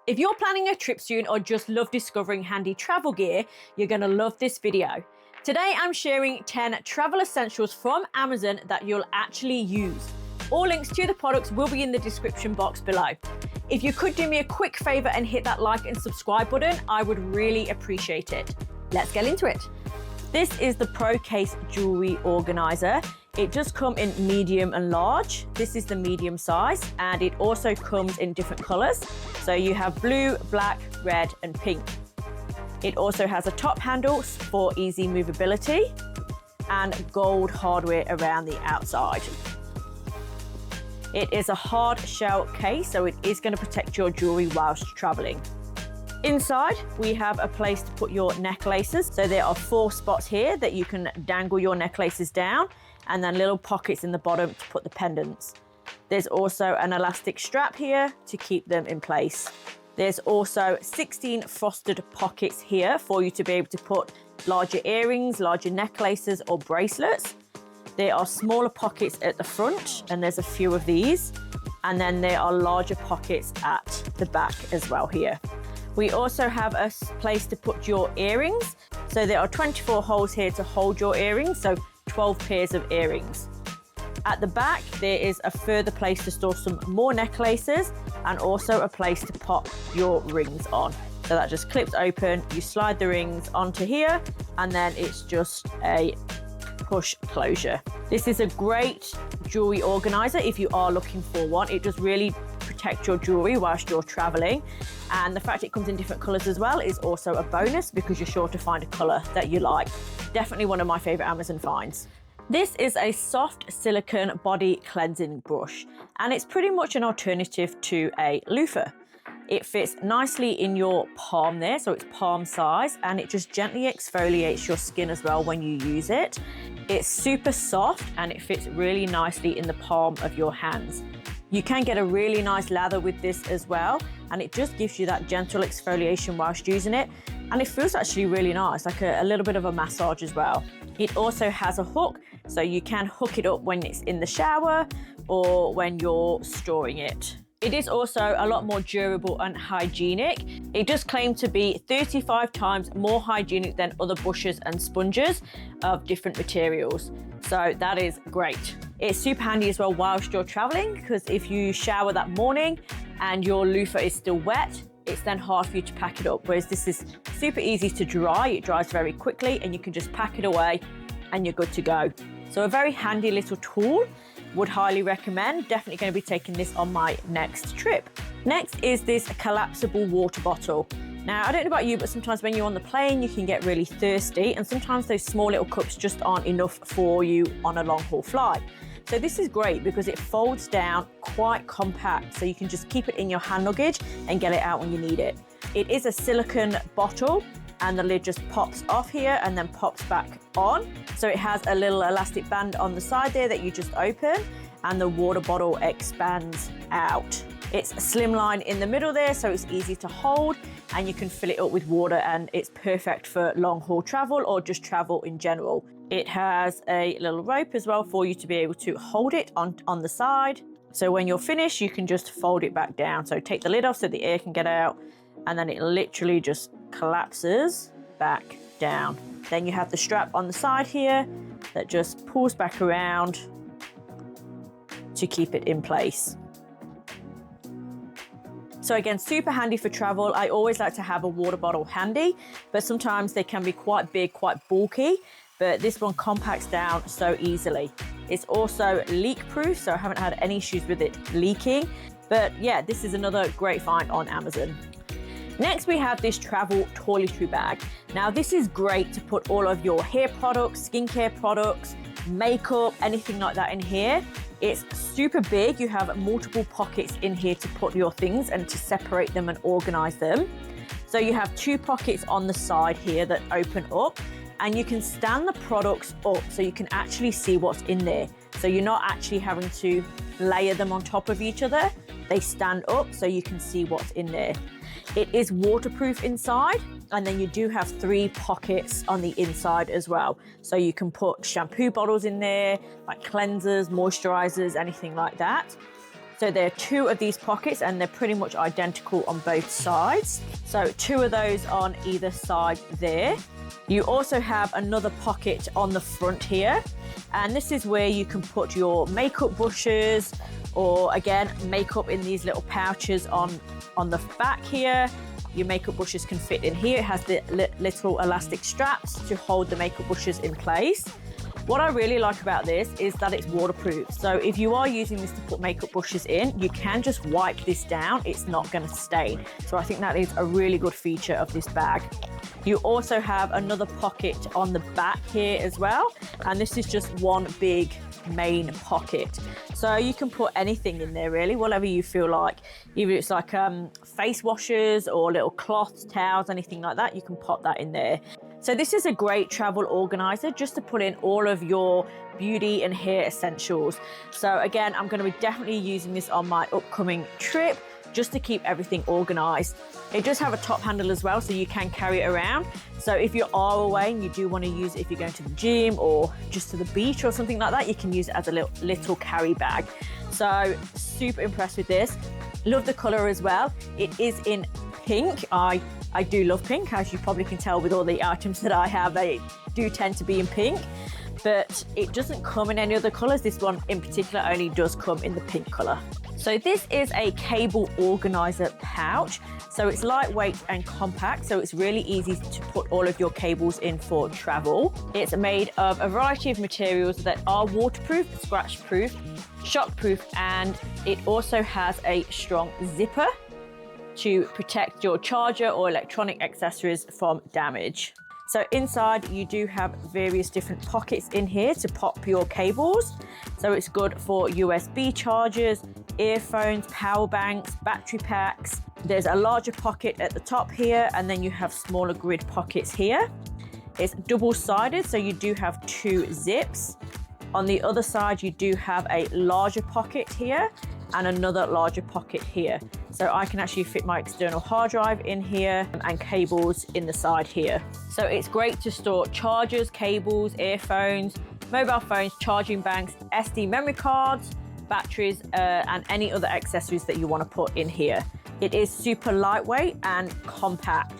If you're planning a trip soon or just love discovering handy travel gear, you're going to love this video. Today I'm sharing 10 travel essentials from Amazon that you'll actually use. All links to the products will be in the description box below. If you could do me a quick favor and hit that like and subscribe button, I would really appreciate it. Let's get into it. This is the ProCase jewelry organizer. It does come in medium and large. This is the medium size, and it also comes in different colors. So you have blue, black, red, and pink. It also has a top handle for easy movability and gold hardware around the outside. It is a hard shell case, so it is going to protect your jewelry whilst traveling. Inside, we have a place to put your necklaces. So there are 4 spots here that you can dangle your necklaces down, and then little pockets in the bottom to put the pendants. There's also an elastic strap here to keep them in place. There's also 16 frosted pockets here for you to be able to put larger earrings, larger necklaces, or bracelets. There are smaller pockets at the front, and there's a few of these. And then there are larger pockets at the back as well here. We also have a place to put your earrings. So there are 24 holes here to hold your earrings, so 12 pairs of earrings. At the back, there is a further place to store some more necklaces and also a place to pop your rings on. So that just clips open, you slide the rings onto here, and then it's just a push closure. This is a great jewelry organizer if you are looking for one. It does really protect your jewelry whilst you're traveling, and the fact it comes in different colors as well is also a bonus because you're sure to find a color that you like. Definitely one of my favorite Amazon finds. This is a soft silicone body cleansing brush, and it's pretty much an alternative to a loofah. It fits nicely in your palm there, so it's palm size, and it just gently exfoliates your skin as well when you use it. It's super soft and it fits really nicely in the palm of your hands. You can get a really nice lather with this as well, and it just gives you that gentle exfoliation whilst using it, and it feels actually really nice, like a little bit of a massage as well. It also has a hook, so you can hook it up when it's in the shower or when you're storing it. It is also a lot more durable and hygienic. It does claim to be 35 times more hygienic than other brushes and sponges of different materials. So that is great. It's super handy as well whilst you're traveling, because if you shower that morning and your loofah is still wet, it's then hard for you to pack it up. Whereas this is super easy to dry. It dries very quickly and you can just pack it away and you're good to go. So a very handy little tool. Would highly recommend. Definitely going to be taking this on my next trip. Next is this collapsible water bottle. Now, I don't know about you, but sometimes when you're on the plane, you can get really thirsty, and sometimes those small little cups just aren't enough for you on a long haul flight. So this is great because it folds down quite compact, so you can just keep it in your hand luggage and get it out when you need it. It is a silicone bottle, and the lid just pops off here and then pops back on. So it has a little elastic band on the side there that you just open, and the water bottle expands out. It's slimline in the middle there, so it's easy to hold, and you can fill it up with water, and it's perfect for long haul travel or just travel in general. It has a little rope as well for you to be able to hold it on the side. So when you're finished, you can just fold it back down. So take the lid off so the air can get out, and then it literally just collapses back down. Then you have the strap on the side here that just pulls back around to keep it in place. So again, super handy for travel. I always like to have a water bottle handy, but sometimes they can be quite big, quite bulky, but this one compacts down so easily. It's also leak proof, so I haven't had any issues with it leaking. But yeah, this is another great find on Amazon. Next, we have this travel toiletry bag. Now, this is great to put all of your hair products, skincare products, makeup, anything like that in here. It's super big. You have multiple pockets in here to put your things and to separate them and organize them. So you have 2 pockets on the side here that open up, and you can stand the products up so you can actually see what's in there. So you're not actually having to layer them on top of each other. They stand up so you can see what's in there. It is waterproof inside, and then you do have 3 pockets on the inside as well. So you can put shampoo bottles in there, like cleansers, moisturizers, anything like that. So there are 2 of these pockets and they're pretty much identical on both sides. So 2 of those on either side there. You also have another pocket on the front here. And this is where you can put your makeup brushes, or again, makeup in these little pouches on the back here. Your makeup brushes can fit in here. It has the little elastic straps to hold the makeup brushes in place. What I really like about this is that it's waterproof. So if you are using this to put makeup brushes in, you can just wipe this down. It's not going to stain. So I think that is a really good feature of this bag. You also have another pocket on the back here as well. And this is just one big main pocket. So you can put anything in there really, whatever you feel like. Either it's like face washes or little cloths, towels, anything like that, you can pop that in there. So this is a great travel organizer just to put in all of your beauty and hair essentials. So again, I'm going to be definitely using this on my upcoming trip just to keep everything organized. It does have a top handle as well, so you can carry it around. So if you are away and you do want to use it if you're going to the gym or just to the beach or something like that, you can use it as a little carry bag. So super impressed with this. Love the color as well. It is in pink. I do love pink, as you probably can tell with all the items that I have, they do tend to be in pink, but it doesn't come in any other colors. This one in particular only does come in the pink color. So this is a cable organizer pouch. So it's lightweight and compact, so it's really easy to put all of your cables in for travel. It's made of a variety of materials that are waterproof, scratch-proof, shock-proof, and it also has a strong zipper to protect your charger or electronic accessories from damage. So inside you do have various different pockets in here to pop your cables. So it's good for USB chargers, earphones, power banks, battery packs. There's a larger pocket at the top here, and then you have smaller grid pockets here. It's double-sided, so you do have 2 zips. On the other side, you do have a larger pocket here and another larger pocket here. So I can actually fit my external hard drive in here and cables in the side here. So it's great to store chargers, cables, earphones, mobile phones, charging banks, SD memory cards, batteries, and any other accessories that you want to put in here. It is super lightweight and compact.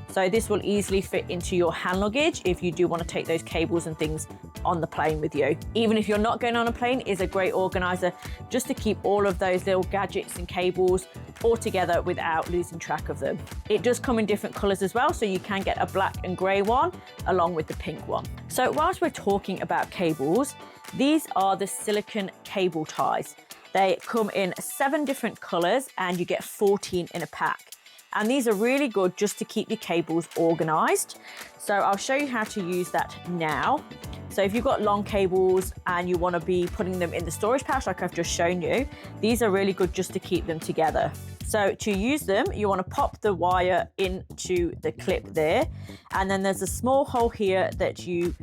So this will easily fit into your hand luggage if you do want to take those cables and things on the plane with you. Even if you're not going on a plane, it is a great organizer just to keep all of those little gadgets and cables all together without losing track of them. It does come in different colors as well, so you can get a black and gray one along with the pink one. So whilst we're talking about cables, these are the silicone cable ties. They come in 7 different colors and you get 14 in a pack. And these are really good just to keep your cables organized. So I'll show you how to use that now. So if you've got long cables and you want to be putting them in the storage pouch like I've just shown you, these are really good just to keep them together. So to use them, you want to pop the wire into the clip there. And then there's a small hole here that you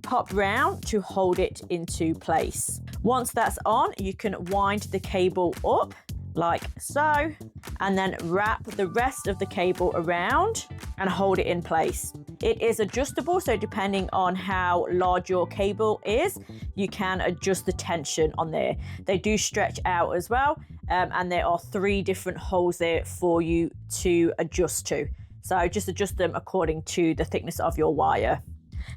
pop round to hold it into place. Once that's on, you can wind the cable up like so, and then wrap the rest of the cable around and hold it in place. It is adjustable, so depending on how large your cable is, you can adjust the tension on there. They do stretch out as well, and there are 3 different holes there for you to adjust to. So just adjust them according to the thickness of your wire.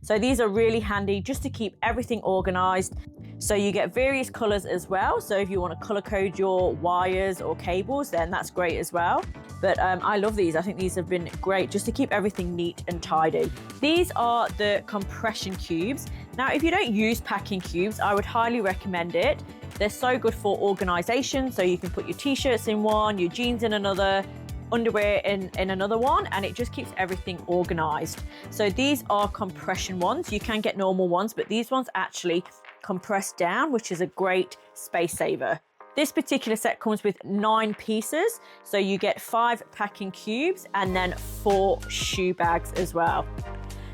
So these are really handy just to keep everything organized. So you get various colors as well. So if you want to color code your wires or cables, then that's great as well. But I love these. I think these have been great just to keep everything neat and tidy. These are the compression cubes. Now, if you don't use packing cubes, I would highly recommend it. They're so good for organization. So you can put your t-shirts in one, your jeans in another, underwear in another one, and it just keeps everything organized. So these are compression ones. You can get normal ones, but these ones actually compress down, which is a great space saver. This particular set comes with 9 pieces. So you get 5 packing cubes and then 4 shoe bags as well.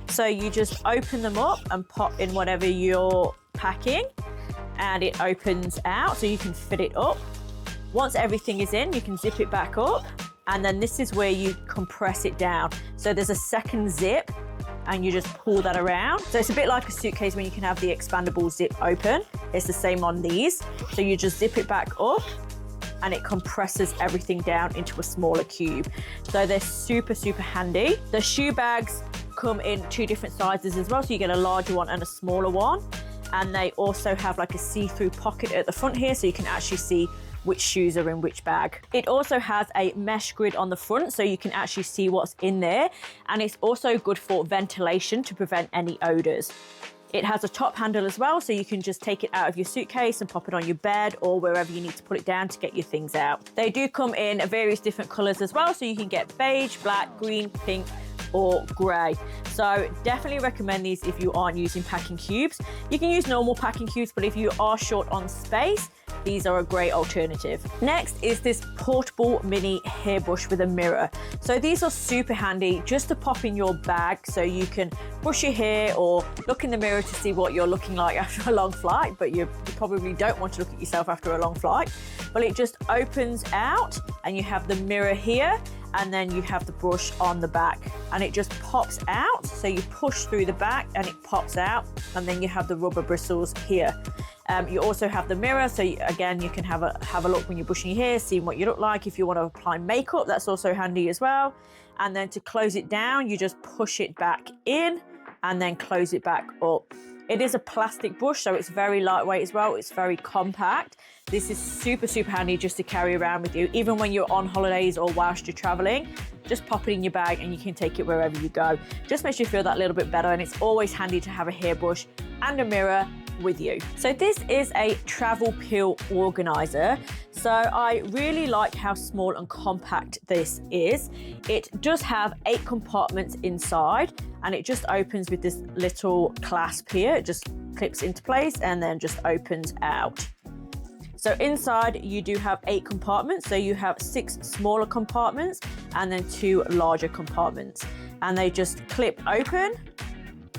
So you just open them up and pop in whatever you're packing, and it opens out so you can fit it up. Once everything is in, you can zip it back up. And then this is where you compress it down. So there's a second zip and you just pull that around. So it's a bit like a suitcase when you can have the expandable zip open. It's the same on these. So you just zip it back up and it compresses everything down into a smaller cube. So they're super, super handy. The shoe bags come in 2 different sizes as well. So you get a larger one and a smaller one. And they also have like a see-through pocket at the front here, so you can actually see which shoes are in which bag. It also has a mesh grid on the front, so you can actually see what's in there. And it's also good for ventilation to prevent any odors. It has a top handle as well, so you can just take it out of your suitcase and pop it on your bed or wherever you need to put it down to get your things out. They do come in various different colors as well, so you can get beige, black, green, pink, or grey. So definitely recommend these if you aren't using packing cubes. You can use normal packing cubes, but if you are short on space, these are a great alternative. Next is this portable mini hairbrush with a mirror. So these are super handy just to pop in your bag so you can brush your hair or look in the mirror to see what you're looking like after a long flight, but you probably don't want to look at yourself after a long flight. But it just opens out and you have the mirror here, and then you have the brush on the back and it just pops out. So you push through the back and it pops out, and then you have the rubber bristles here. You also have the mirror, so again you can have a look when you're brushing your hair, seeing what you look like. If you want to apply makeup, that's also handy as well. And then to close it down, you just push it back in and then close it back up. It is a plastic brush, so it's very lightweight as well. It's very compact. This is super, super handy just to carry around with you, even when you're on holidays or whilst you're traveling. Just pop it in your bag and you can take it wherever you go. Just makes you feel that little bit better, and it's always handy to have a hairbrush and a mirror with you. So this is a travel peel organizer. So I really like how small and compact this is. It does have 8 compartments inside, and it just opens with this little clasp here. It just clips into place and then just opens out. So inside you do have 8 compartments. So you have 6 smaller compartments and then 2 larger compartments, and they just clip open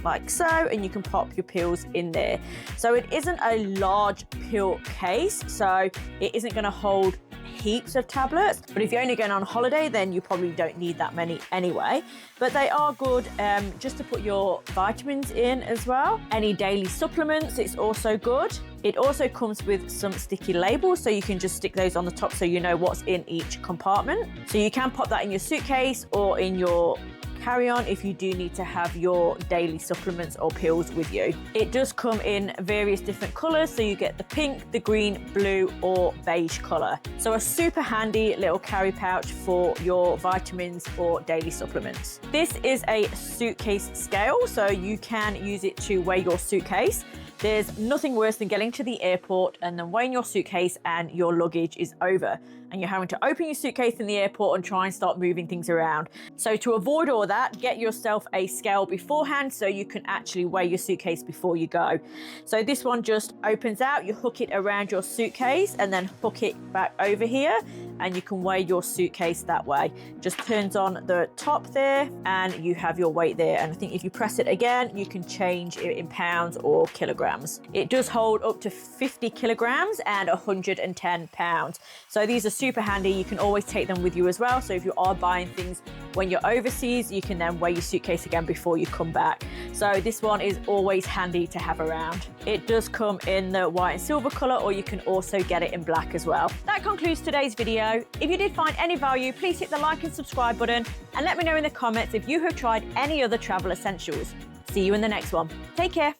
like so, and you can pop your pills in there. So it isn't a large pill case, so it isn't going to hold heaps of tablets, but if you're only going on holiday, then you probably don't need that many anyway. But they are good just to put your vitamins in as well. Any daily supplements, it's also good. It also comes with some sticky labels, so you can just stick those on the top so you know what's in each compartment. So you can pop that in your suitcase or in your carry-on if you do need to have your daily supplements or pills with you. It does come in various different colours, so you get the pink, the green, blue or beige colour. So a super handy little carry pouch for your vitamins or daily supplements. This is a suitcase scale, so you can use it to weigh your suitcase. There's nothing worse than getting to the airport and then weighing your suitcase and your luggage is over, and you're having to open your suitcase in the airport and try and start moving things around. So to avoid all that, get yourself a scale beforehand so you can actually weigh your suitcase before you go. So this one just opens out, you hook it around your suitcase and then hook it back over here, and you can weigh your suitcase that way. Just turns on the top there and you have your weight there. And I think if you press it again, you can change it in pounds or kilograms. It does hold up to 50 kilograms and 110 pounds. So these are super handy. You can always take them with you as well. So if you are buying things when you're overseas, you can then weigh your suitcase again before you come back. So this one is always handy to have around. It does come in the white and silver color, or you can also get it in black as well. That concludes today's video. If you did find any value, please hit the like and subscribe button and let me know in the comments if you have tried any other travel essentials. See you in the next one. Take care.